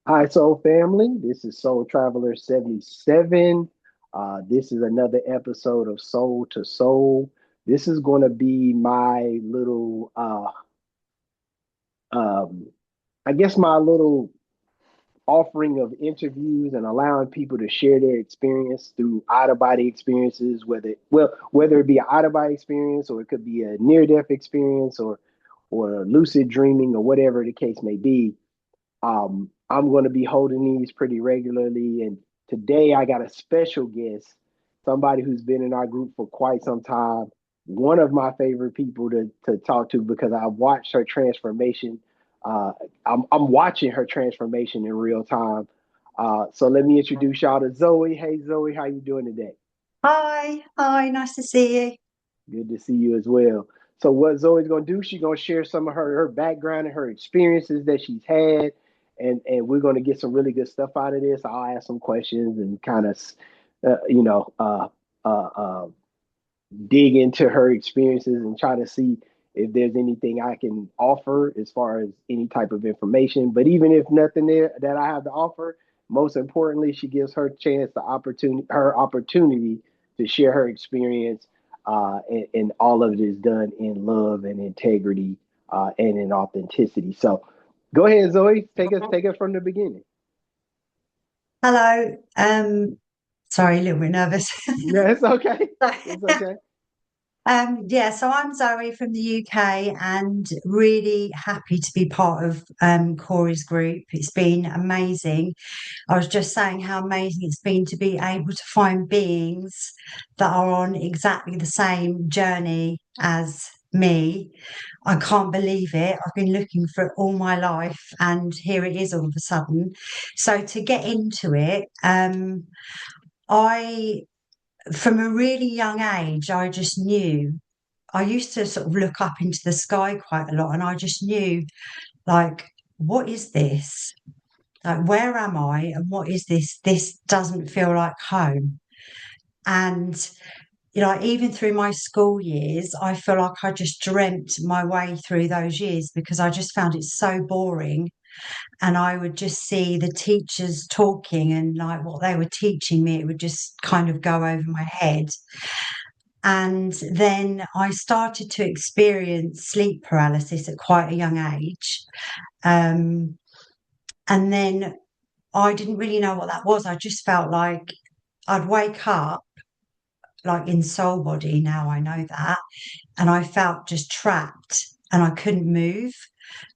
Hi, Soul Family. This is Soul Traveler 77. This is another episode of Soul to Soul. This is going to be my little, um, I guess, my little offering of interviews and allowing people to share their experience through out of body experiences, whether it be an out of body experience or it could be a near death experience or lucid dreaming or whatever the case may be. I'm going to be holding these pretty regularly. And today I got a special guest, somebody who's been in our group for quite some time. One of my favorite people to talk to because I watched her transformation. Uh, I'm watching her transformation in real time. So let me introduce y'all to Zoe. Hey, Zoe, how you doing today? Hi, nice to see you. Good to see you as well. So what Zoe's gonna do? She's gonna share some of her background and her experiences that she's had, and we're gonna get some really good stuff out of this. I'll ask some questions and kind of, uh, you know, uh, uh, uh, dig into her experiences and try to see if there's anything I can offer as far as any type of information. But even if nothing there that I have to offer, most importantly, she gives her chance her opportunity to share her experience, and all of it is done in love and integrity, and in authenticity. So, go ahead, Zoe. Take us from the beginning. Hello. Sorry, a little bit nervous. Yeah, it's okay. It's okay. Yeah, so I'm Zoe from the UK and really happy to be part of Corey's group. It's been amazing. I was just saying how amazing it's been to be able to find beings that are on exactly the same journey as me. I can't believe it. I've been looking for it all my life, and here it is all of a sudden. So to get into it, I, from a really young age, I just knew. I used to sort of look up into the sky quite a lot, and I just knew, like, what is this? Like, where am I? And what is this? This doesn't feel like home. And, even through my school years, I feel like I just dreamt my way through those years because I just found it so boring. And I would just see the teachers talking and like what they were teaching me, it would just kind of go over my head. And then I started to experience sleep paralysis at quite a young age. Um, and then I didn't really know what that was. I just felt like I'd wake up like in soul body. Now I know that. And I felt just trapped and I couldn't move.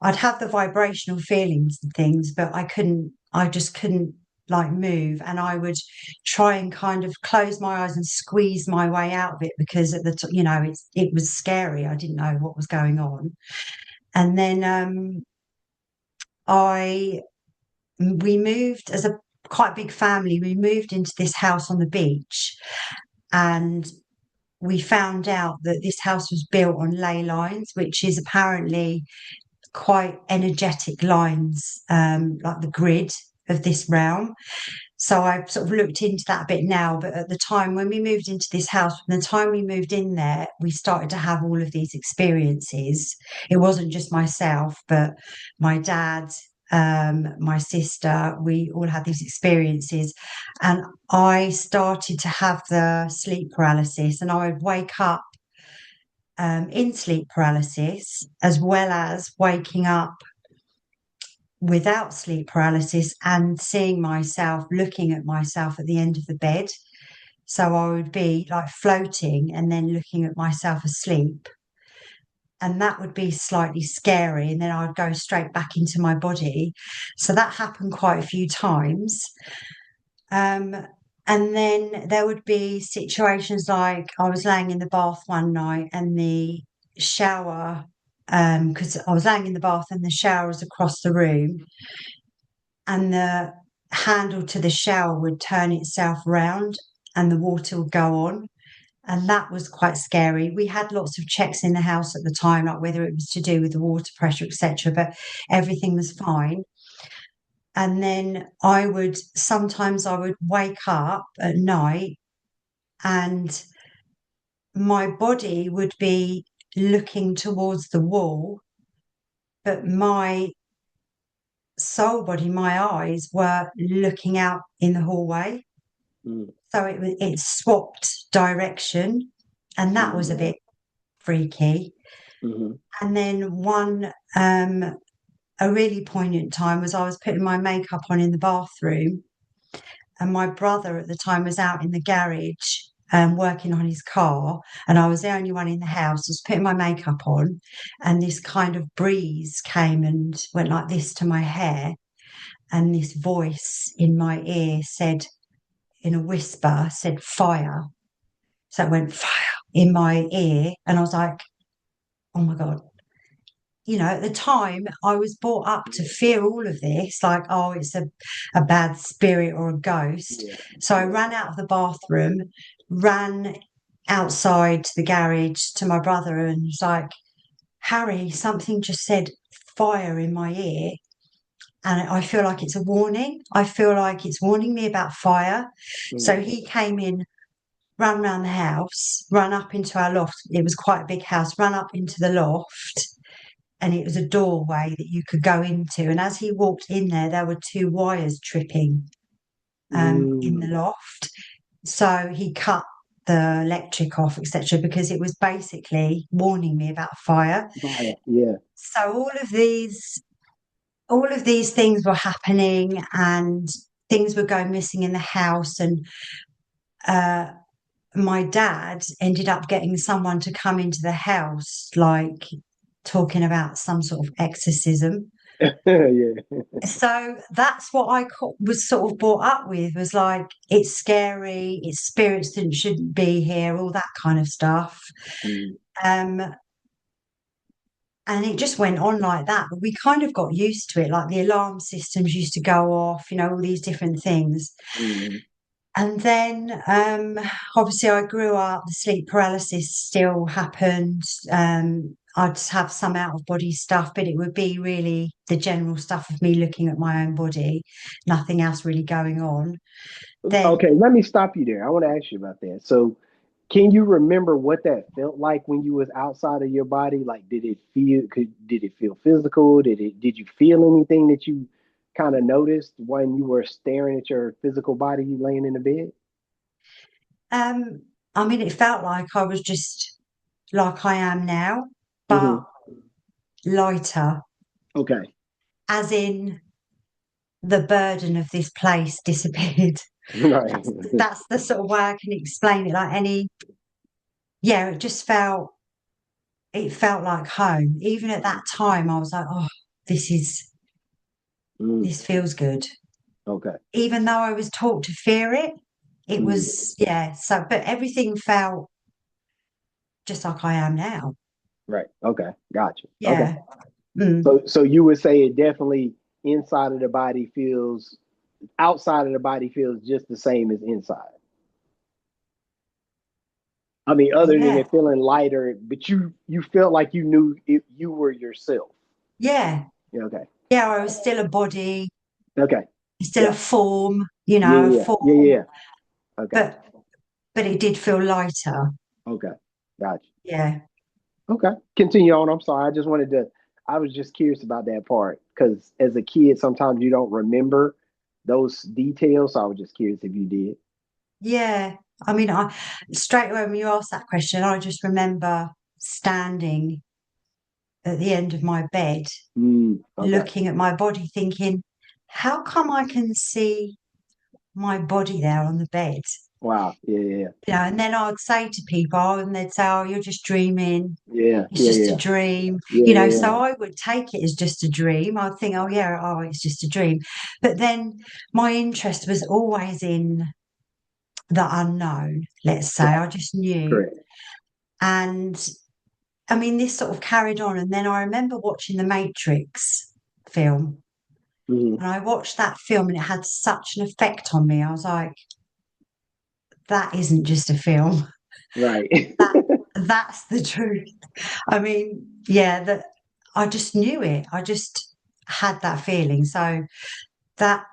I'd have the vibrational feelings and things, but I just couldn't like move. And I would try and kind of close my eyes and squeeze my way out of it because at it was scary. I didn't know what was going on. And then I, we moved as a quite big family. We moved into this house on the beach and we found out that this house was built on ley lines, which is apparently quite energetic lines, like the grid of this realm. So I've sort of looked into that a bit now. But at the time when we moved into this house, from the time we moved in there, we started to have all of these experiences. It wasn't just myself, but my dad, my sister, we all had these experiences. And I started to have the sleep paralysis, and I would wake up in sleep paralysis, as well as waking up without sleep paralysis and seeing myself, looking at myself at the end of the bed. So I would be like floating and then looking at myself asleep. And that would be slightly scary. And then I'd go straight back into my body. So that happened quite a few times. Um, and then there would be situations like I was laying in the bath one night and the shower, because I was laying in the bath and the shower was across the room, and the handle to the shower would turn itself round and the water would go on. And that was quite scary. We had lots of checks in the house at the time, like whether it was to do with the water pressure, etc., but everything was fine. And then I would wake up at night and my body would be looking towards the wall, but my soul body, my eyes were looking out in the hallway. Mm, So it swapped direction, and that was a mm, bit freaky. mm, And then a really poignant time was I was putting my makeup on in the bathroom, and my brother at the time was out in the garage working on his car, and I was the only one in the house. I was putting my makeup on, and this kind of breeze came and went like this to my hair, and this voice in my ear said, in a whisper, said fire. So it went fire in my ear, and I was like, oh my God. At the time, I was brought up to fear all of this, like, oh, it's a bad spirit or a ghost. yeah, So I yeah. ran out of the bathroom, ran outside to the garage to my brother, and was like, Harry, something just said fire in my ear. And I feel like it's a warning. I feel like it's warning me about fire. So Mm, he came in, ran around the house, ran up into our loft. It was quite a big house, ran up into the loft, and it was a doorway that you could go into. And as he walked in there were two wires tripping in the mm, loft. So he cut the electric off, etc., because it was basically warning me about fire. fire, yeah. So all of these things were happening, and things were going missing in the house. And uh, my dad ended up getting someone to come into the house, like talking about some sort of exorcism. Yeah. So that's what was sort of brought up with, was like, it's scary, it's spirits that shouldn't be here, all that kind of stuff. Mm, Um, and it just went on like that. But we kind of got used to it. Like the alarm systems used to go off, all these different things. mm, And then obviously I grew up, the sleep paralysis still happened. I'd have some out of body stuff, but it would be really the general stuff of me looking at my own body, nothing else really going on. Then okay, let me stop you there. I want to ask you about that. So, can you remember what that felt like when you was outside of your body? Like, did it feel physical? Did you feel anything that you kind of noticed when you were staring at your physical body laying in the bed? um, I mean, it felt like I was just like I am now, but Hmm. lighter, Okay. as in the burden of this place disappeared. Right. That's the sort of way I can explain it. Like yeah, it felt like home. Even at that time, I was like, oh, this is Mm, this feels good. okay. Even though I was taught to fear it, it Mm, was, yeah. So, but everything felt just like I am now. right. Okay. Gotcha. Okay. Yeah. Mm. So you would say it definitely inside of the body feels outside of the body feels just the same as inside. I mean, other than Yeah. it feeling lighter, but you felt like you knew you were yourself. Yeah. Yeah, okay. Yeah. I was still a body, Okay. still a Yeah. form, Yeah. a Yeah. Yeah. form, Yeah. Okay. but it did feel lighter. Okay. Gotcha. Yeah. Okay. Continue on. I'm sorry. I was just curious about that part because as a kid, sometimes you don't remember those details. So I was just curious if you did. Yeah. I mean, I straight away when you asked that question, I just remember standing at the end of my bed, Okay. looking at my body, thinking, how come I can see my body there on the bed? Wow. Yeah. Yeah. And then I'd say to people, and they'd say, oh, you're just dreaming. Yeah. It's Yeah. just a Yeah. dream. Yeah. Yeah. Yeah. So I would take it as just a dream. I'd think, oh, yeah, oh, it's just a dream. But then my interest was always in the unknown, let's say. Right. I just knew. Correct. And I mean, this sort of carried on. And then I remember watching the Matrix film. Hmm. And I watched that film and it had such an effect on me. I was like, that isn't just a film. Right. That that's the truth. I mean, yeah, that I just knew it. I just had that feeling. So that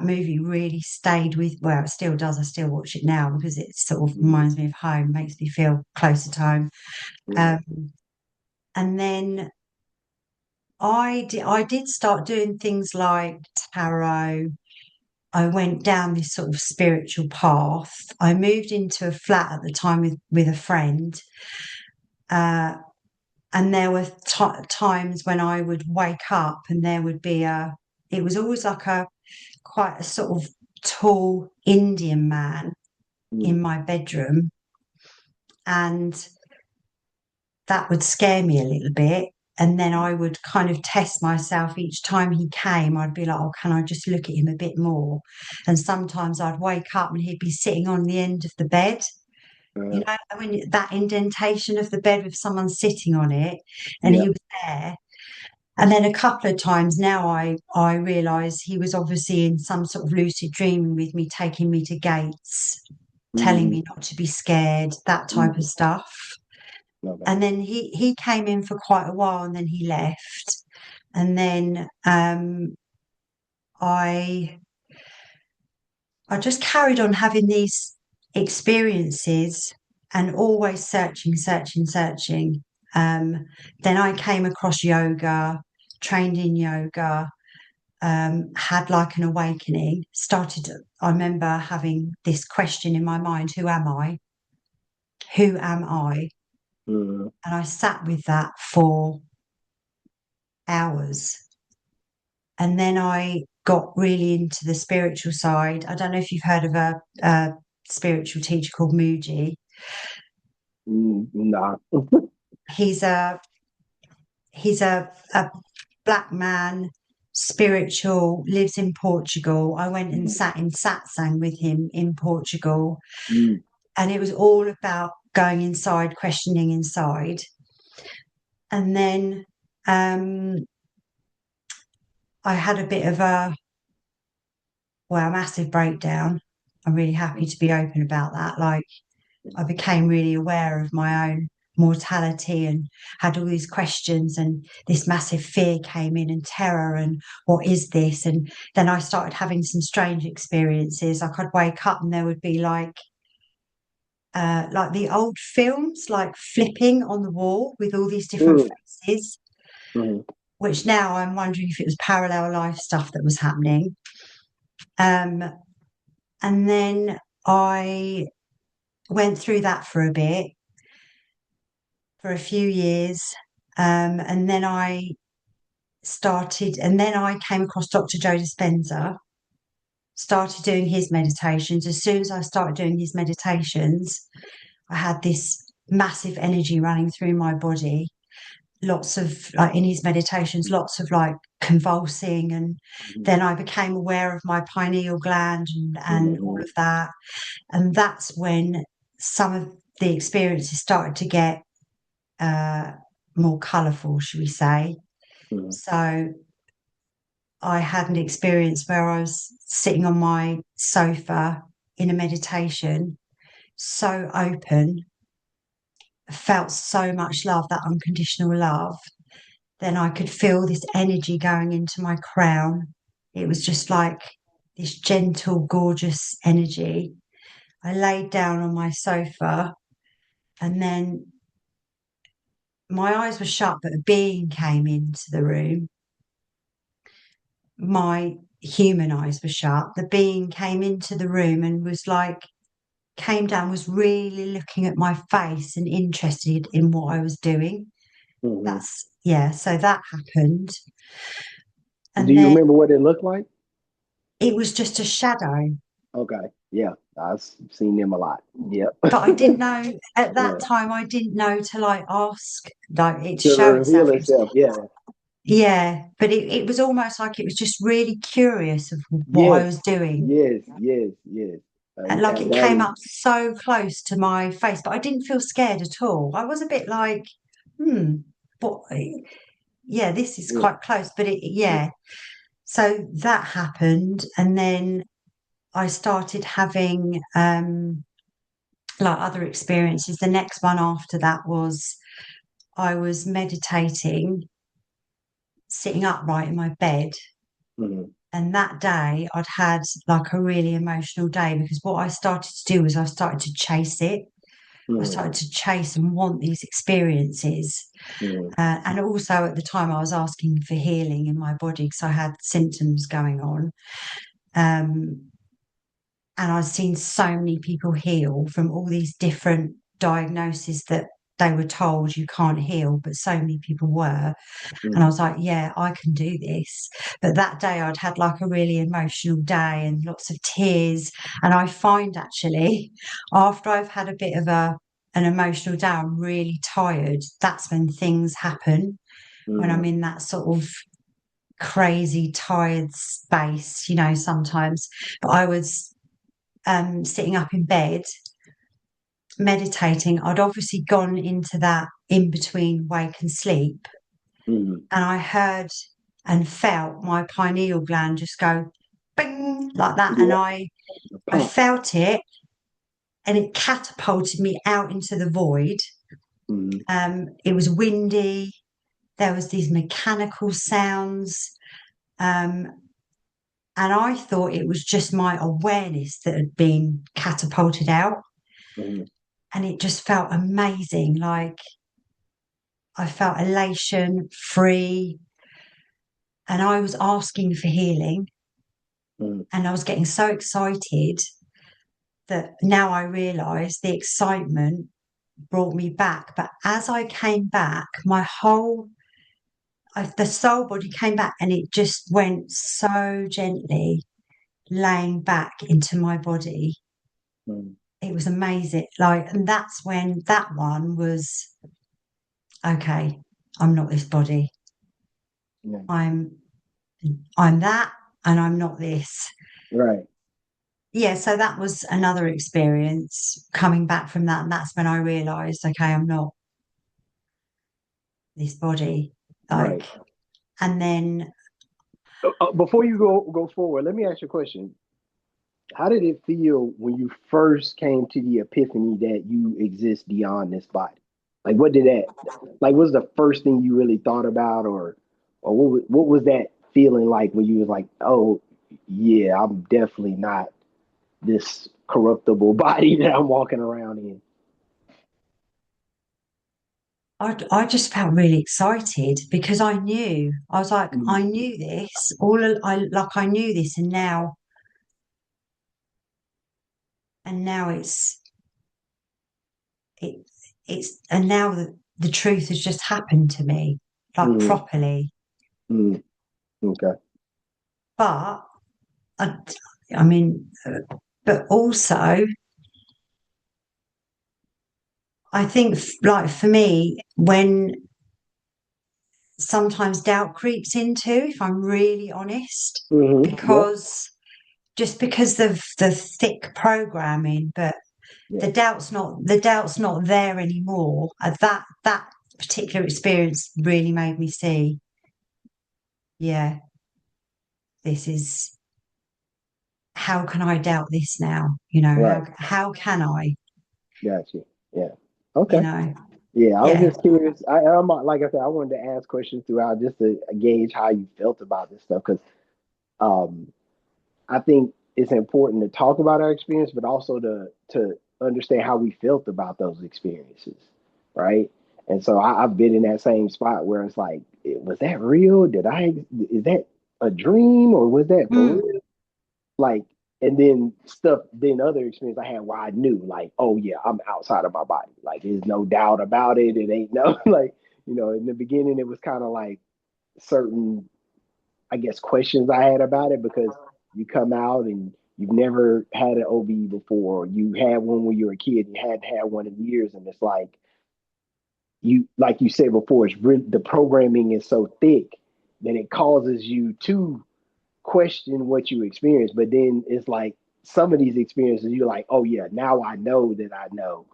movie really stayed with, well, it still does. I still watch it now because it sort of Mhm. reminds me of home, makes me feel closer to home. Right. Um, and then I did start doing things like tarot. I went down this sort of spiritual path. I moved into a flat at the time with a friend. Uh, and there were times when I would wake up and there would be it was always like quite a sort of tall Indian man Mm. in my bedroom. And that would scare me a little bit. And then I would kind of test myself each time he came. I'd be like, oh, can I just look at him a bit more? And sometimes I'd wake up and he'd be sitting on the end of the bed. You Uh, know, that indentation of the bed with someone sitting on it, and yeah. he was there. And then a couple of times now I realise he was obviously in some sort of lucid dreaming with me, taking me to gates, telling Mm. me not to be scared, that type of Mm. stuff. Okay. And then he came in for quite a while and then he left. And then I I just carried on having these experiences and always searching, searching, searching. Um, then I came across yoga, trained in yoga, had like an awakening, I remember having this question in my mind, who am I? Who am I? Mm. And I sat with that for hours. And then I got really into the spiritual side. I don't know if you've heard of a spiritual teacher called Muji. Mm. Nah. He's a he's a black man, spiritual, lives in Portugal. I went and Mm. sat in satsang with him in Portugal, Mm. and it was all about going inside, questioning inside. And then I had a bit of a massive breakdown. I'm really happy to be open about that. Like, I became really aware of my own mortality and had all these questions, and this massive fear came in, and terror, and what is this? And then I started having some strange experiences. Like, I'd wake up and there would be like the old films, like flipping on the wall with all these different Mm. faces, Mm. which now I'm wondering if it was parallel life stuff that was happening. Um, and then I went through that for a bit, for a few years. And then I came across Dr. Joe Dispenza, started doing his meditations. As soon as I started doing his meditations, I had this massive energy running through my body. Lots of, like, in his meditations, lots of like convulsing. And Mm. then I became aware of my pineal gland and all Mm. of that. And that's when some of the experiences started to get uh, more colourful, should we say. Mm. So I had an experience where I was sitting on my sofa in a meditation, so open, felt so much love, that unconditional love. Then I could feel this energy going into my crown. It was just like this gentle, gorgeous energy. I laid down on my sofa, and then my eyes were shut, but a being came into the room. My human eyes were shut. The being came into the room and was like, came down, was really looking at my face and interested in what I was doing. Mm. Yeah, so that happened. Do And you then remember what it looked like? it was just a shadow. Okay. Yeah. I've seen them a lot. Yep. But I didn't know at Yeah. that time, I didn't know to like ask, like, it to To show reveal itself. It was, itself. Yeah. yeah, but it was almost like it was just really curious of what I Yes. was doing. Yes. Yes. Yes. And like, it That came is. up so close to my face, but I didn't feel scared at all. I was a bit like, what? Yeah, this is Yeah. quite close, but yeah. So that happened, and then I started having like other experiences. The next one after that was I was meditating, sitting upright in my bed. Mm. And that day I'd had like a really emotional day, because what I started to do was I started to chase it. I Mm-hmm. started to chase and want these experiences. Mm-hmm. And also at the time, I was asking for healing in my body because I had symptoms going on. Um, and I've seen so many people heal from all these different diagnoses that they were told you can't heal, but so many people were. And I was like, yeah, I can do this. But that day I'd had like a really emotional day and lots of tears. And I find actually, after I've had a bit of an emotional day, I'm really tired. That's when things happen, when Mm-hmm. I'm in that sort of crazy tired space, sometimes. But I was sitting up in bed meditating. I'd obviously gone into that in between wake and sleep, Mm-hmm. and I heard and felt my pineal gland just go bing like that, and Yeah. I Pump. felt it, and it catapulted me out into the void. Mm-hmm. It was windy. There was these mechanical sounds, um, and I thought it was just my awareness that had been catapulted out, Mm-hmm. and it just felt amazing. Like I felt elation, free, and I was asking for healing. Mm-hmm. And I was getting so excited that now I realize the excitement brought me back. But as I came back, the soul body came back and it just went so gently laying back into my body. Mm-hmm. It was amazing. And that's when that one was okay, I'm not this body. Yeah. I'm I'm that and I'm not this. Right. Yeah, so that was another experience coming back from that. And that's when I realized, okay, I'm not this body. Right. Like, and then Before you go forward, let me ask you a question. How did it feel when you first came to the epiphany that you exist beyond this body? Like, what did that, like, what was the first thing you really thought about, or what was that feeling like when you was like, oh, yeah, I'm definitely not this corruptible body that I'm walking around in? I just felt really excited because I was like, I Mm, knew this I knew this. And now and now the truth has just happened to me, like mm, properly. mm, okay. But I, I mean, but also, I think, like for me, when sometimes doubt creeps into, if I'm really honest, Yep. because just because of the thick programming, but Yeah. the doubt's not there anymore. That particular experience really made me see, yeah, this is how can I doubt this now? Right. How can I? Got you. Yeah. You Okay. know, Yeah, I was yeah. just curious. I'm like I said, I wanted to ask questions throughout just to gauge how you felt about this stuff because um, I think it's important to talk about our experience, but also to understand how we felt about those experiences, right? And so I've been in that same spot where it's like, was that real? Is that a dream or was that for Mm, real? Like, and then then other experience I had where I knew, like, oh yeah, I'm outside of my body. Like, there's no doubt about it. It ain't no like, in the beginning it was kind of like certain, I guess, questions I had about it because you come out and you've never had an OB before. You had one when you were a kid. You hadn't had one in years, and it's like you said before, the programming is so thick that it causes you to question what you experience. But then it's like some of these experiences, you're like, oh yeah, now I know that I know.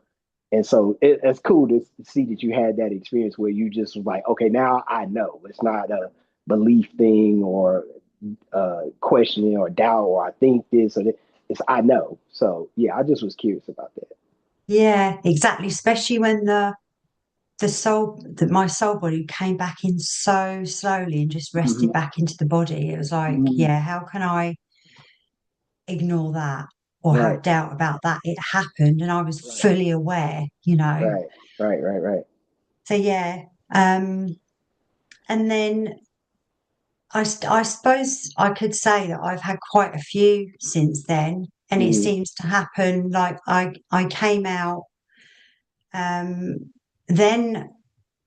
And so it's cool to see that you had that experience where you just was like, okay, now I know. It's not a belief thing or questioning or doubt or I think this or that. It's I know. So yeah, I just was curious about that. yeah, exactly. Especially when my soul body came back in so slowly and just Mm-hmm. rested back into the body. It was like, Mm-hmm. yeah, how can I ignore that or Right. have doubt about that. It happened and I was Right. fully aware, you know. Right. Right. Right. Right. So yeah. And then I suppose I could say that I've had quite a few since then. And it Mm-hmm. seems to happen like I came out, um, then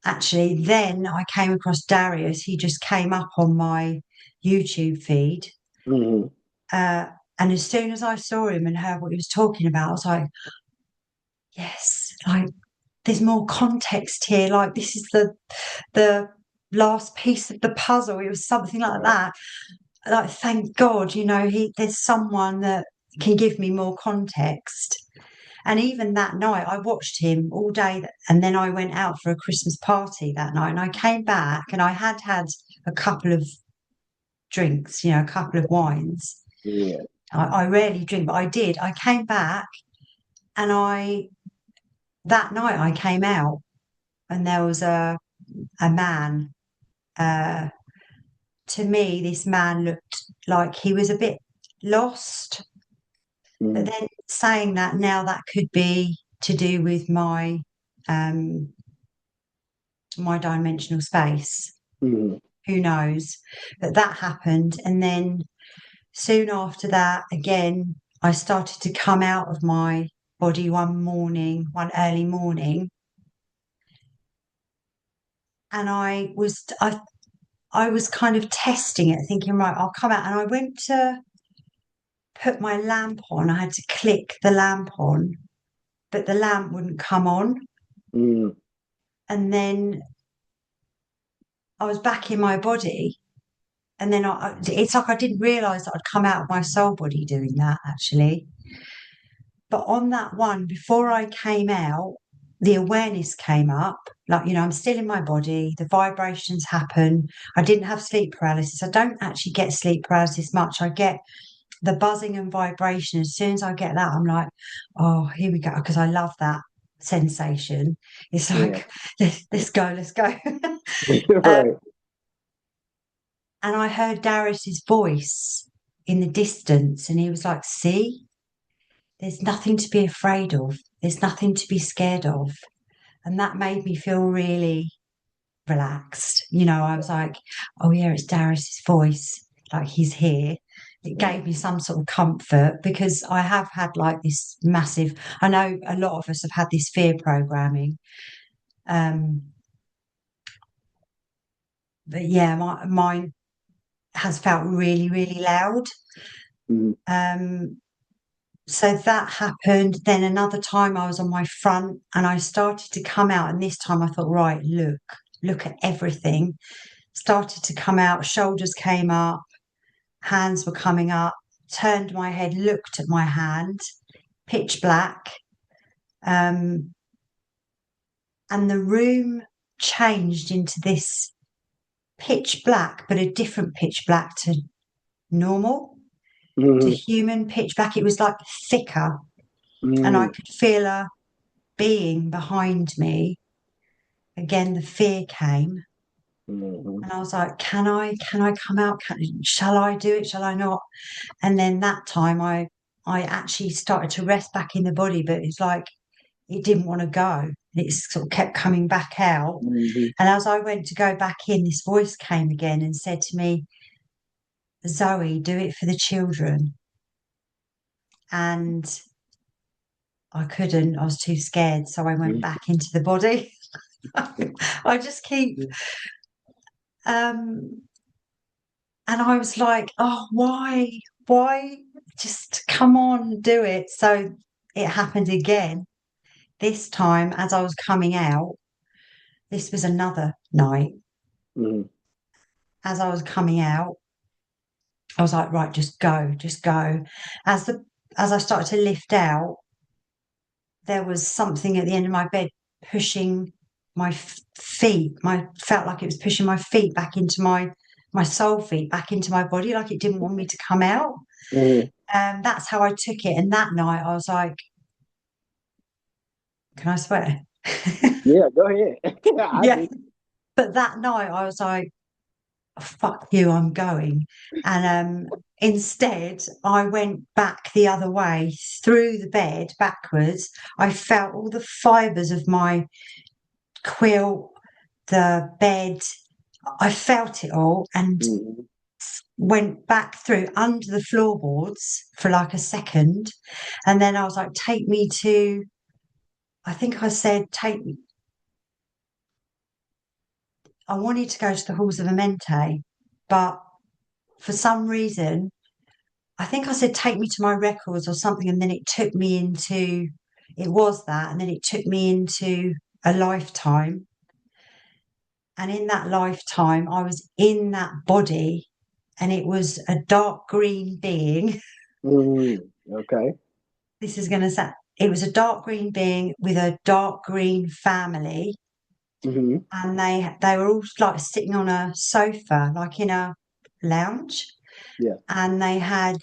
then I came across Darius. He just came up on my YouTube feed. Mm-hmm. Uh, and as soon as I saw him and heard what he was talking about, I was like, yes, like there's more context here. Like this is the last piece of the puzzle. It was something like Right. that. Like thank God, you know, there's someone that can give me more context. And even that night, I watched him all day, and then I went out for a Christmas party that night. And I came back, and I had had a couple of drinks, you know, a couple of wines. Yeah. I rarely drink, but I did. I came back, and that night I came out, and there was a man. Uh, to me, this man looked like he was a bit lost. But Mm-hmm. then saying that now, that could be to do with um, my dimensional space. Mm-hmm. Who knows? But that happened. And then soon after that, again, I started to come out of my body one early morning. And I was kind of testing it, thinking, right, I'll come out. And I went to put my lamp on. I had to click the lamp on, but the lamp wouldn't come on. Mm-hmm. And then I was back in my body. And then it's like I didn't realize that I'd come out of my soul body doing that actually. But on that one, before I came out, the awareness came up. Like, you know, I'm still in my body, the vibrations happen. I didn't have sleep paralysis. I don't actually get sleep paralysis much. I get the buzzing and vibration. As soon as I get that, I'm like, oh, here we go. Because I love that sensation. It's Yeah. like, let's go, let's go. um, Right. and I heard Darius's voice in the distance, and he was like, see, there's nothing to be afraid of. There's nothing to be scared of. And that made me feel really relaxed. You know, I was like, oh, yeah, it's Darius's voice. Like he's here. It Right. gave me some sort of comfort because I have had like this massive, I know a lot of us have had this fear programming. Um, but yeah, mine has felt really, really loud. Mm-hmm. Um, so that happened. Then another time I was on my front and I started to come out. And this time I thought, right, look at everything. Started to come out, shoulders came up, hands were coming up, turned my head, looked at my hand, pitch black. Um, and the room changed into this pitch black, but a different pitch black to normal, to Mm-hmm. human pitch black. It was like thicker. And I Mm-hmm. could feel a being behind me. Again, the fear came. Mm-hmm. And I was like, can I come out? Shall I do it? Shall I not? And then that time I actually started to rest back in the body, but it's like it didn't want to go. It sort of kept coming back out. Mm-hmm. And as I went to go back in, this voice came again and said to me, Zoe, do it for the children. And I couldn't, I was too scared. So I went back into the body. I just keep, um, and I was like, oh, why? Why? Just come on, do it. So it happened again. This time, as I was coming out, this was another night. Mm-hmm. As I was coming out, I was like, right, just go, just go. As the as I started to lift out, there was something at the end of my bed pushing my feet. My felt like it was pushing my feet back into my soul feet back into my body, like it didn't want me to come out. Mm-hmm. That's how I took it. And that night, I was like, can I swear? Yeah, go ahead. I Yeah. do. But that night, I was like, fuck you, I'm going. And Instead, I went back the other way through the bed backwards. I felt all the fibres of my quilt, the bed. I felt it all and Mm-hmm. went back through under the floorboards for like a second. And then I was like, take me to, I think I said, take me. I wanted to go to the halls of Amente, but for some reason, I think I said, take me to my records or something. And then it took me into, it was that. And then it took me into a lifetime. And in that lifetime, I was in that body and it was a dark green being. Mm-hmm. Okay. This is going to sound, it was a dark green being with a dark green family. Mm-hmm. And they were all like sitting on a sofa, like in a lounge. Yeah. And they had,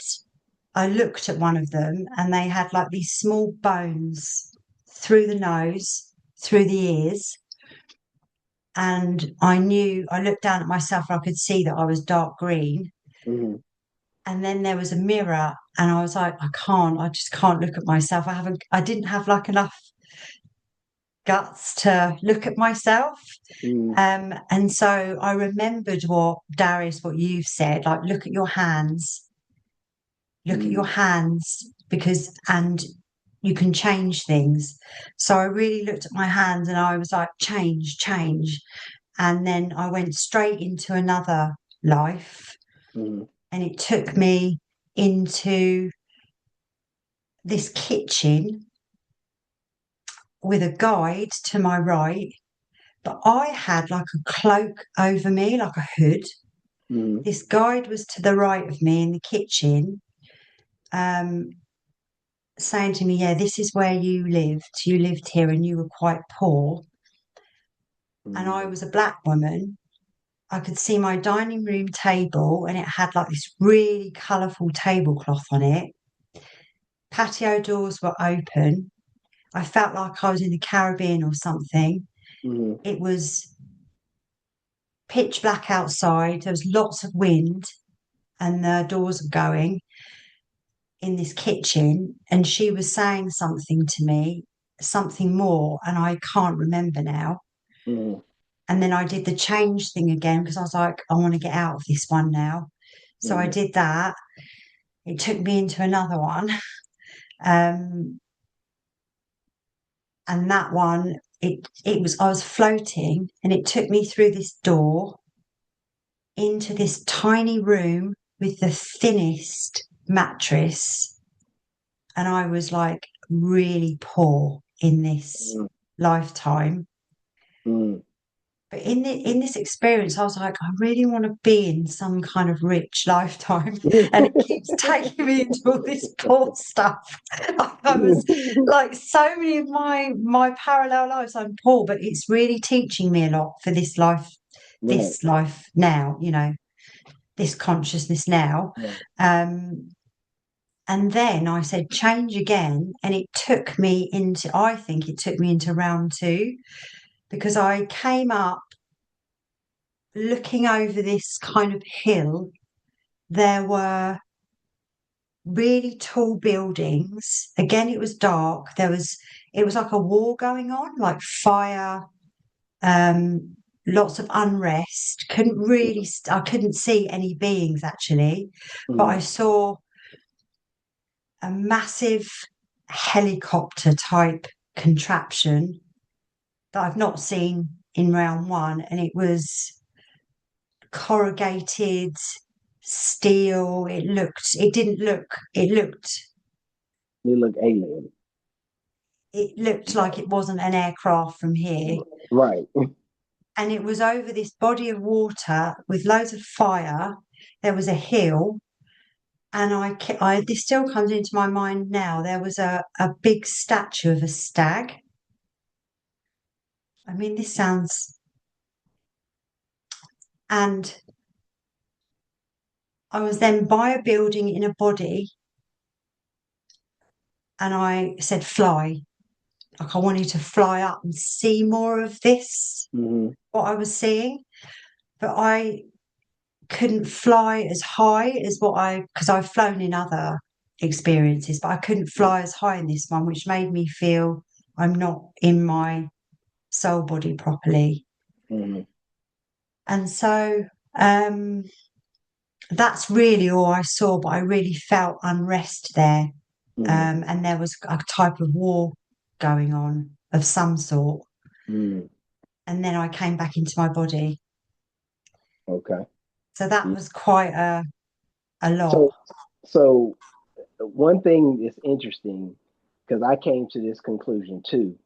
I looked at one of them and they had like these small bones through the nose, through the ears. And I knew, I looked down at myself and I could see that I was dark green. Mm-hmm. And then there was a mirror and I was like, I just can't look at myself. I didn't have like enough guts to look at myself. Mm-hmm. And so I remembered what Darius, what you've said, like look at your hands and you can change things. So I really looked at my hands and I was like, change, change. And then I went straight into another life Mm-hmm. and it took me into this kitchen with a guide to my right. But I had like a cloak over me, like a hood. Mm-hmm. This guide was to the right of me in the kitchen, um, saying to me, yeah, this is where you lived. You lived here and you were quite poor. And I Mm-hmm. was a black woman. I could see my dining room table and it had like this really colourful tablecloth on it. Patio doors were open. I felt like I was in the Caribbean or something. Mm-hmm. It was pitch black outside. There was lots of wind and the doors were going in this kitchen. And she was saying something to me, something more, and I can't remember now. Mm-hmm. And then I did the change thing again because I was like, I want to get out of this one now. So I Mm-hmm. did that. It took me into another one. Um, and that one, it was, I was floating and it took me through this door into this tiny room with the thinnest mattress. And I was like really poor in this lifetime. Mm-hmm. But in this experience, I was like, I really want to be in some kind of rich lifetime, and it keeps taking me into all this poor stuff. I was like, so many of my parallel lives, I'm poor, but it's really teaching me a lot for Right. this life now, this consciousness now. Right. Um, and then I said change again, and I think it took me into round two because I came up looking over this kind of hill. There were really tall buildings. Again, it was dark. It was like a war going on, like fire, um, lots of unrest. I couldn't see any beings actually, but I Mm-hmm. saw a massive helicopter type contraption that I've not seen in round one. And it was corrugated steel. Alien. It looked like it wasn't an aircraft from here. Right. And it was over this body of water with loads of fire. There was a hill. And this still comes into my mind now. There was a big statue of a stag. I mean, this sounds, and I was then by a building in a body and I said, fly. Like I wanted to fly up and see more of this, Mm-hmm. what I was seeing. But I couldn't fly as high as because I've flown in other experiences, but I couldn't fly as high in this one, which made me feel I'm not in my soul body properly. Mm-hmm. And so um, that's really all I saw, but I really felt unrest there. Mm-hmm. And there was a type of war going on of some sort. Mm-hmm. And then I came back into my body. Okay. So that was quite a So, lot. so one thing is interesting because I came to this conclusion too.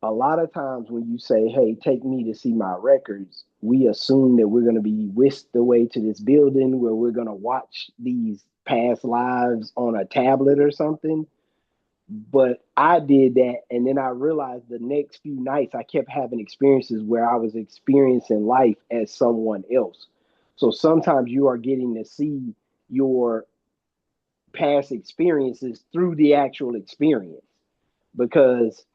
A lot of times when you say, "Hey, take me to see my records," we assume that we're going to be whisked away to this building where we're going to watch these past lives on a tablet or something. But I did that, and then I realized the next few nights I kept having experiences where I was experiencing life as someone else. So sometimes you are getting to see your past experiences through the actual experience because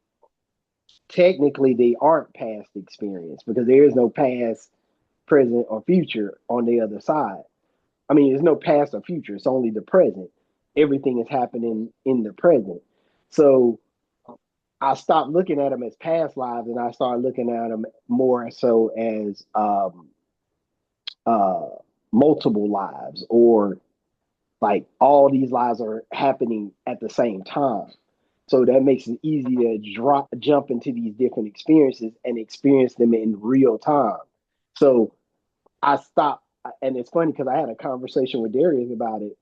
technically they aren't past experience because there is no past, present, or future on the other side. I mean, there's no past or future, it's only the present. Everything is happening in the present. So I stopped looking at them as past lives and I started looking at them more so as uh, multiple lives or like all these lives are happening at the same time. So that makes it easy to jump into these different experiences and experience them in real time. So I stopped, and it's funny because I had a conversation with Darius about it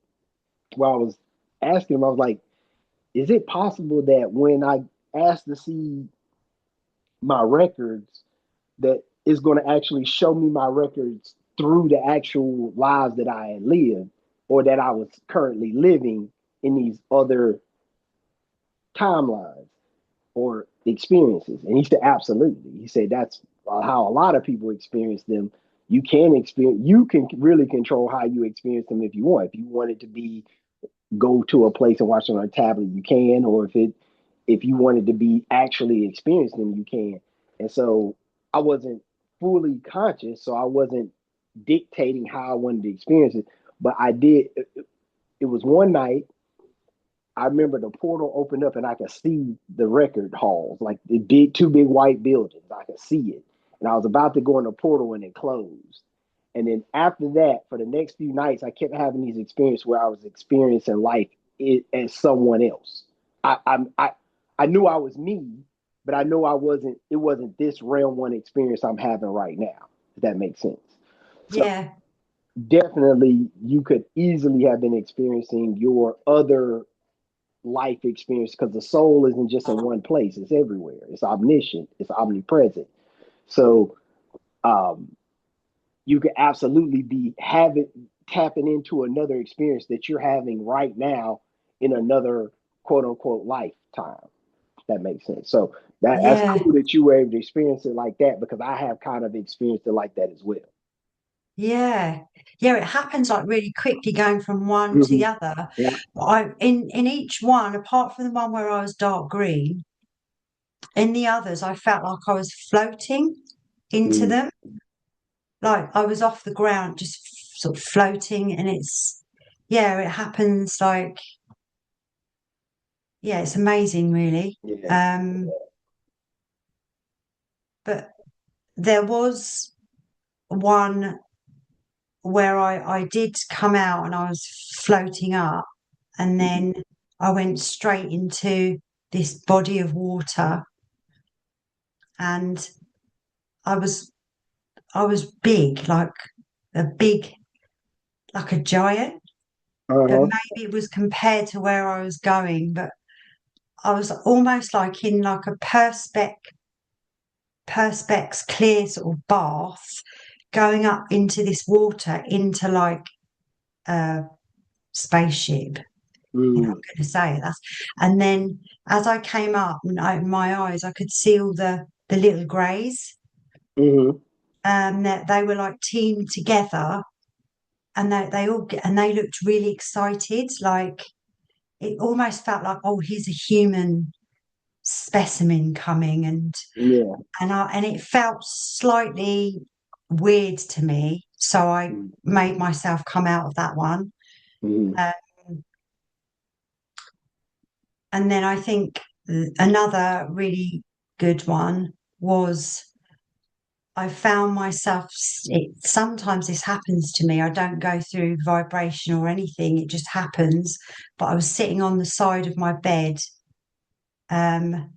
where I was asking him, I was like, is it possible that when I asked to see my records, that is going to actually show me my records through the actual lives that I had lived or that I was currently living in these other timelines or experiences? And he said, absolutely. He said, that's how a lot of people experience them. You can really control how you experience them if you want. If you want it to be go to a place and watch it on a tablet, you can, or if you wanted to be actually experience them, you can. And so I wasn't fully conscious, so I wasn't dictating how I wanted to experience it. But I did. It was one night. I remember the portal opened up and I could see the record halls, like the two big white buildings. I could see it. And I was about to go in the portal and it closed. And then after that, for the next few nights, I kept having these experiences where I was experiencing life as someone else. I knew I was me, but I know I wasn't. It wasn't this realm one experience I'm having right now. If that makes sense. So Yeah. definitely, you could easily have been experiencing your other life experience because the soul isn't just in one place; it's everywhere. It's omniscient. It's omnipresent. So um, you could absolutely be having tapping into another experience that you're having right now in another quote unquote lifetime. If that makes sense. So that's Yeah. cool that you were able to experience it like that because I have kind of experienced it like that as well. Yeah. Yeah, it happens like really quickly going from one to Mm-hmm. the other. Yeah. But in each one, apart from the one where I was dark green, in the others I felt like I was floating into Mm-hmm. them. Like I was off the ground, just sort of floating, and yeah, it happens like yeah, it's amazing really. Yeah. Um, but there was one where I did come out and I was floating up, and Mm-hmm. then I went straight into this body of water, and I was I was big, a big, like a giant, but Uh-huh. maybe it was compared to where I was going, but I was almost like in like a perspex clear sort of bath, going up into this water into like a spaceship. You know, I'm Mm-hmm. going to say it. And then as I came up and opened my eyes, I could see all the little greys. Mm-hmm. That they were like teamed together, and they looked really excited. Like it almost felt like, oh, here's a human specimen coming, Yeah. and it felt slightly weird to me. So I made myself come out of that one. Mm-hmm. Um, and then I think another really good one was I found myself, sometimes this happens to me. I don't go through vibration or anything, it just happens. But I was sitting on the side of my bed, um,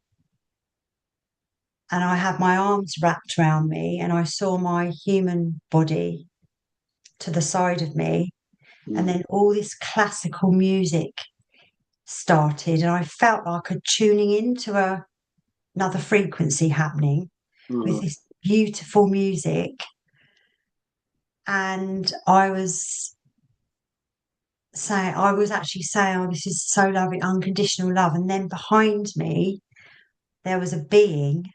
and I had my arms wrapped around me, and I saw my human body to the side of me. And then all this classical music started, and I felt like a tuning into another frequency happening with Mm-hmm. this beautiful music. And I was actually saying, oh, this is so lovely, unconditional love. And then behind me, there was a being,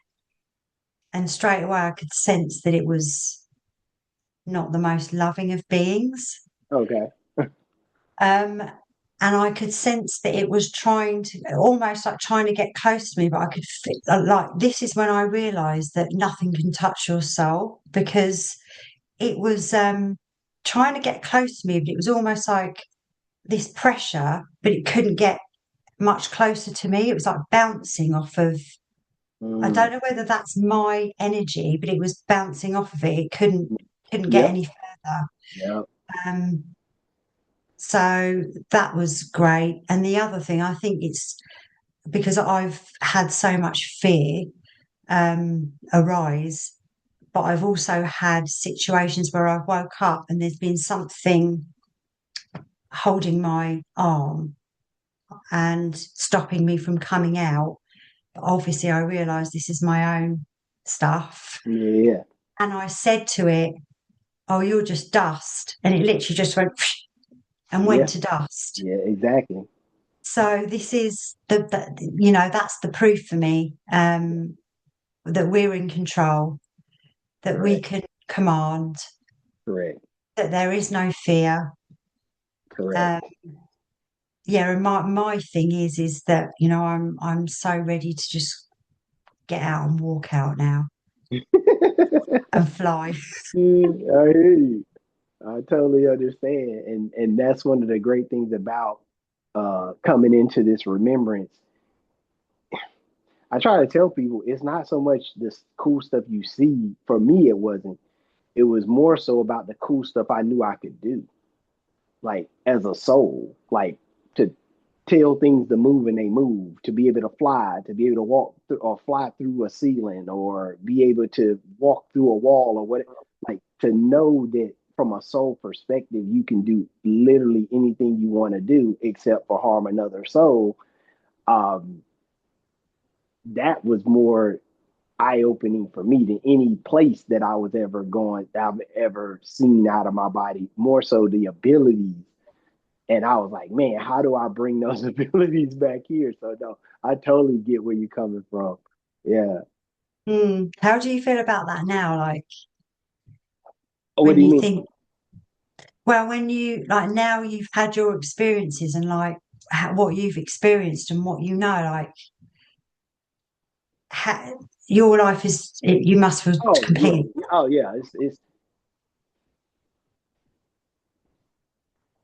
and straight away I could sense that it was not the most loving of beings. Okay. Um, and I could sense that it was trying to, almost like trying to get close to me, but I could feel like this is when I realized that nothing can touch your soul, because it was trying to get close to me, but it was almost like this pressure, but it couldn't get much closer to me. It was like bouncing off of, I Mm. don't know whether that's my energy, but it was bouncing off of it. It couldn't get Yep. any further. Yep. Um, so that was great. And the other thing, I think it's because I've had so much fear arise, but I've also had situations where I've woke up and there's been something holding my arm and stopping me from coming out. But obviously, I realised this is my own stuff. Yeah. And I said to it, oh, you're just dust. And it literally just went and went Yeah. to dust. Yeah. Exactly. So this is that's the proof for me, that we're in control, that we Correct. can command, Correct. that there is no fear. Correct. Um, yeah, and my thing is that I'm so ready to just get out and walk out now and fly. I hear you. I totally understand, and that's one of the great things about coming into this remembrance. I try to tell people it's not so much this cool stuff you see. For me, it wasn't. It was more so about the cool stuff I knew I could do, like as a soul, like to tell things to move and they move, to be able to fly, to be able to walk through, or fly through a ceiling, or be able to walk through a wall, or what, like to know that from a soul perspective, you can do literally anything you want to do except for harm another soul. Um, that was more eye opening for me than any place that I was ever going, I've ever seen out of my body, more so the abilities. And I was like, man, how do I bring those abilities back here? So no, I totally get where you're coming from. Yeah. How do you feel about that now? Like Oh, what when do you you mean? think, well, when you like now you've had your experiences and like what you've experienced and what you know, like your life you must feel Oh yeah. complete. Oh yeah. It's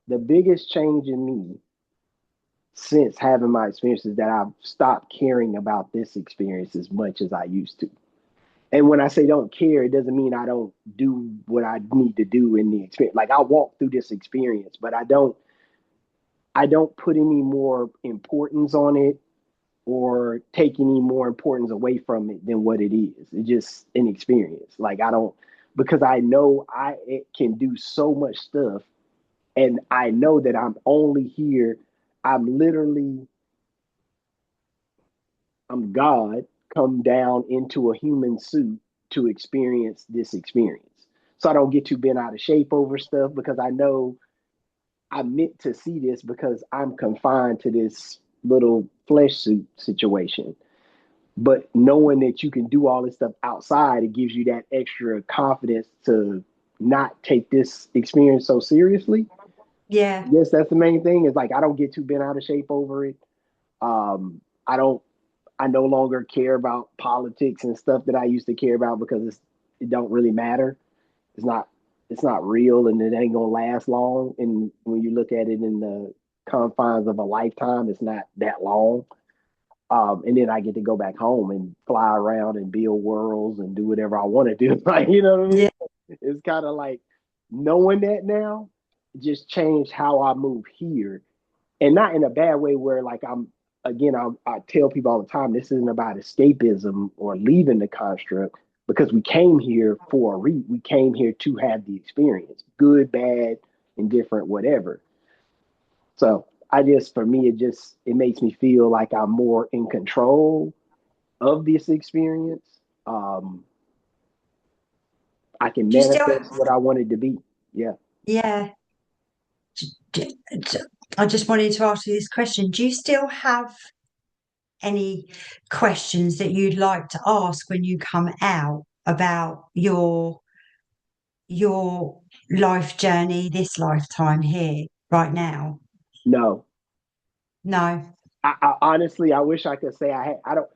the biggest change in me since having my experiences that I've stopped caring about this experience as much as I used to. And when I say don't care, it doesn't mean I don't do what I need to do in the experience. Like I walk through this experience, but I don't put any more importance on it or take any more importance away from it than what it is. It's just an experience. Like I don't, because I know it can do so much stuff, and I know that I'm only here. I'm literally I'm God come down into a human suit to experience this experience. So I don't get too bent out of shape over stuff because I know I'm meant to see this because I'm confined to this little flesh suit situation. But knowing that you can do all this stuff outside, it gives you that extra confidence to not take this experience so seriously. Yeah. Yes, that's the main thing. Is like I don't get too bent out of shape over it. I don't. I no longer care about politics and stuff that I used to care about because it don't really matter. It's not. it's not real and it ain't gonna last long. And when you look at it in the confines of a lifetime, it's not that long. And then I get to go back home and fly around and build worlds and do whatever I want to do. Like, you know what I mean? Yeah. It's kind of like knowing that now just changed how I move here, and not in a bad way where like I'm again I tell people all the time this isn't about escapism or leaving the construct because we came here for we came here to have the experience, good, bad, indifferent, whatever. So I just for me it makes me feel like I'm more in control of this experience. Um, I can Do you still, manifest what I wanted to be. Yeah. yeah. D- d- I just wanted to ask you this question. Do you still have any questions that you'd like to ask when you come out about your life journey, this lifetime here, right now? No, No. I honestly, I wish I could say I had. I don't.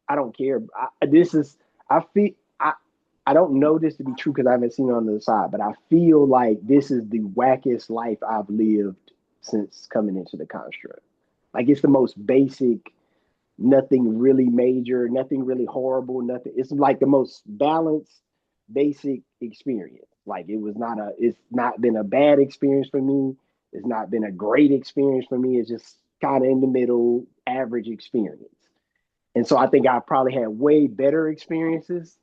I don't care. This is. I feel. I don't know this to be true because I haven't seen it on the other side, but I feel like this is the wackiest life I've lived since coming into the construct. Like it's the most basic, nothing really major, nothing really horrible, nothing. It's like the most balanced, basic experience. Like it was not a. It's not been a bad experience for me. It's not been a great experience for me. It's just kind of in the middle, average experience. And so I think I probably had way better experiences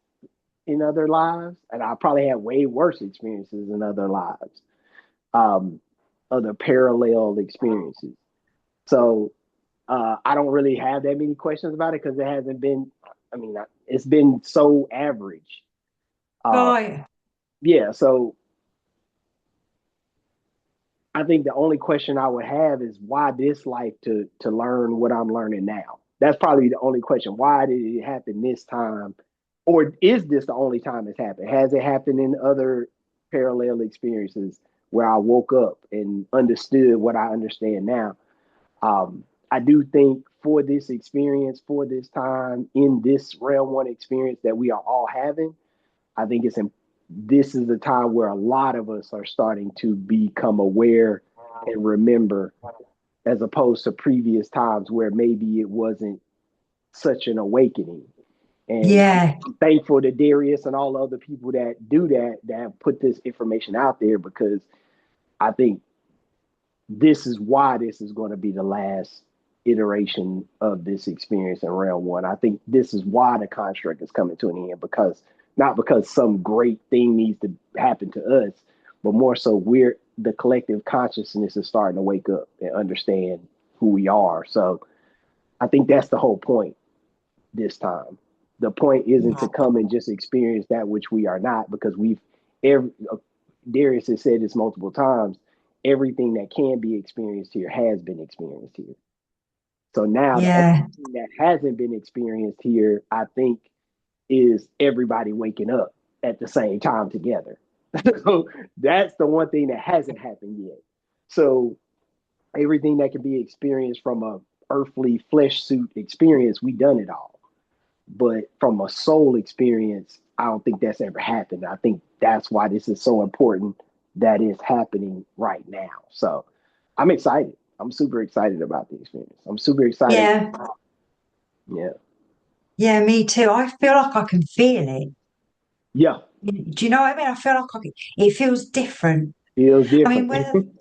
in other lives, and I probably had way worse experiences in other lives, um, other parallel experiences. So I don't really have that many questions about it because it hasn't been. I mean, it's been so average. Uh, Right. yeah, so I think the only question I would have is why this life to learn what I'm learning now. That's probably the only question. Why did it happen this time? Or is this the only time it's happened? Has it happened in other parallel experiences where I woke up and understood what I understand now? I do think for this experience, for this time, in this realm one experience that we are all having, I think this is the time where a lot of us are starting to become aware and remember, as opposed to previous times where maybe it wasn't such an awakening. And Yeah. I'm thankful to Darius and all the other people that do that, that have put this information out there because I think this is why this is going to be the last iteration of this experience in round one. I think this is why the construct is coming to an end because not because some great thing needs to happen to us, but more so the collective consciousness is starting to wake up and understand who we are. So I think that's the whole point this time. The point isn't to come and just experience that which we are not because every, Darius has said this multiple times, everything that can be experienced here has been experienced here. So now the only Yeah. thing that hasn't been experienced here, I think, is everybody waking up at the same time together. So that's the one thing that hasn't happened yet. So everything that can be experienced from a earthly flesh suit experience, we done it all. But from a soul experience, I don't think that's ever happened. I think that's why this is so important that it's happening right now. So I'm excited. I'm super excited about the experience. I'm super excited. Yeah. Yeah. Yeah, me too. I feel like I can feel it. Yeah. Do you know what I mean? I feel like it feels different. Feels I mean, different.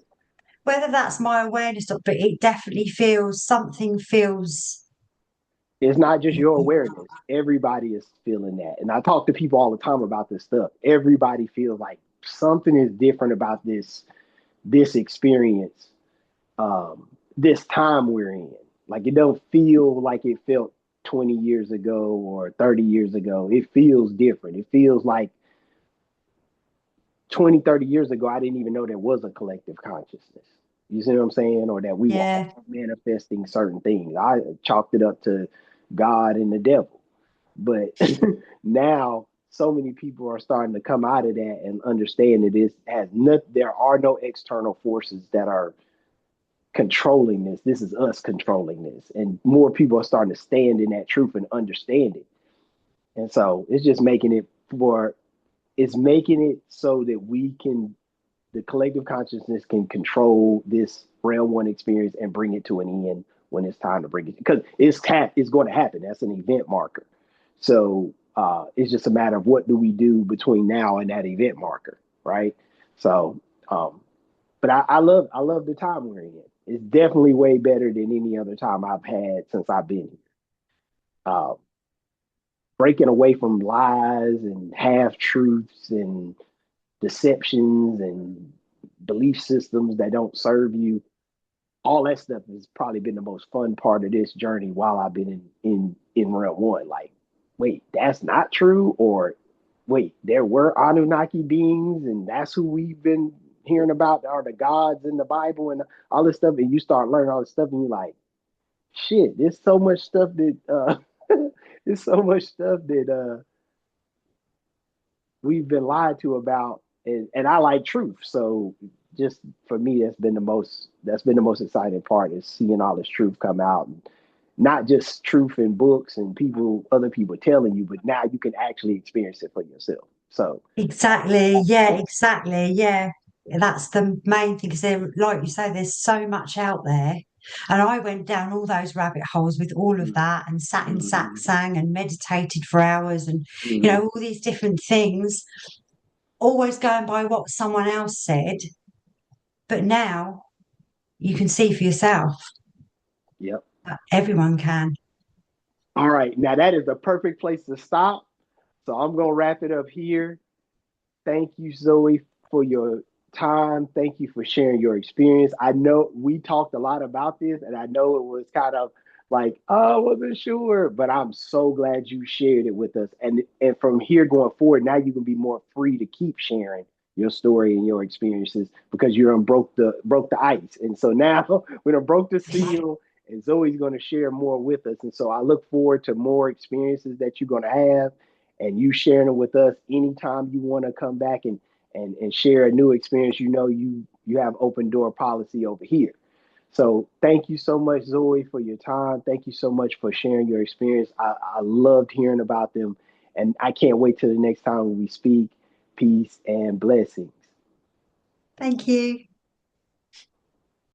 whether that's my awareness or, but it definitely feels something feels. It's not just your awareness. Everybody is feeling that. And I talk to people all the time about this stuff. Everybody feels like something is different about this experience, this time we're in. Like it don't feel like it felt 20 years ago or 30 years ago. It feels different. It feels like 20, 30 years ago, I didn't even know there was a collective consciousness. You see what I'm saying? Or that we were all Yeah, manifesting certain things. I chalked it up to God and the devil. But now so many people are starting to come out of that and understand that there are no external forces that are controlling this. This is us controlling this. And more people are starting to stand in that truth and understand it. And so it's just making it for it's making it so that the collective consciousness can control this realm one experience and bring it to an end when it's time to bring it, because it's going to happen. That's an event marker. So it's just a matter of what do we do between now and that event marker, right? So, but I love the time we're in. It's definitely way better than any other time I've had since I've been here. Uh, Breaking away from lies and half truths and deceptions and belief systems that don't serve you. All that stuff has probably been the most fun part of this journey while I've been in realm one. Like, wait, that's not true, or wait, there were Anunnaki beings, and that's who we've been hearing about are the gods in the Bible and all this stuff. And you start learning all this stuff, and you're like, shit, there's so much stuff that there's so much stuff that we've been lied to about, and I like truth. So just for me, that's been the most exciting part is seeing all this truth come out, and not just truth in books and other people telling you, but now you can actually experience it for yourself. So Exactly. Yeah, exactly. Yeah. That's the main thing because there, like you say, there's so much out there. And I went down all those rabbit holes with all of mm, that and sat in mm, satsang and meditated for hours and, mm, all these different things, always going by what someone else said. But now you can see for yourself. yep. Everyone can. All right, now that is a perfect place to stop. So I'm gonna wrap it up here. Thank you, Zoe, for your time. Thank you for sharing your experience. I know we talked a lot about this, and I know it was kind of like, oh, I wasn't sure, but I'm so glad you shared it with us. And from here going forward, now you can be more free to keep sharing your story and your experiences because you're on broke the ice. And so now we done broke the seal, and Zoe's going to share more with us. And so I look forward to more experiences that you're going to have and you sharing it with us anytime you want to come back and share a new experience. You have open door policy over here. So thank you so much, Zoe, for your time. Thank you so much for sharing your experience. I loved hearing about them, and I can't wait till the next time we speak. Peace and blessings. Thank you.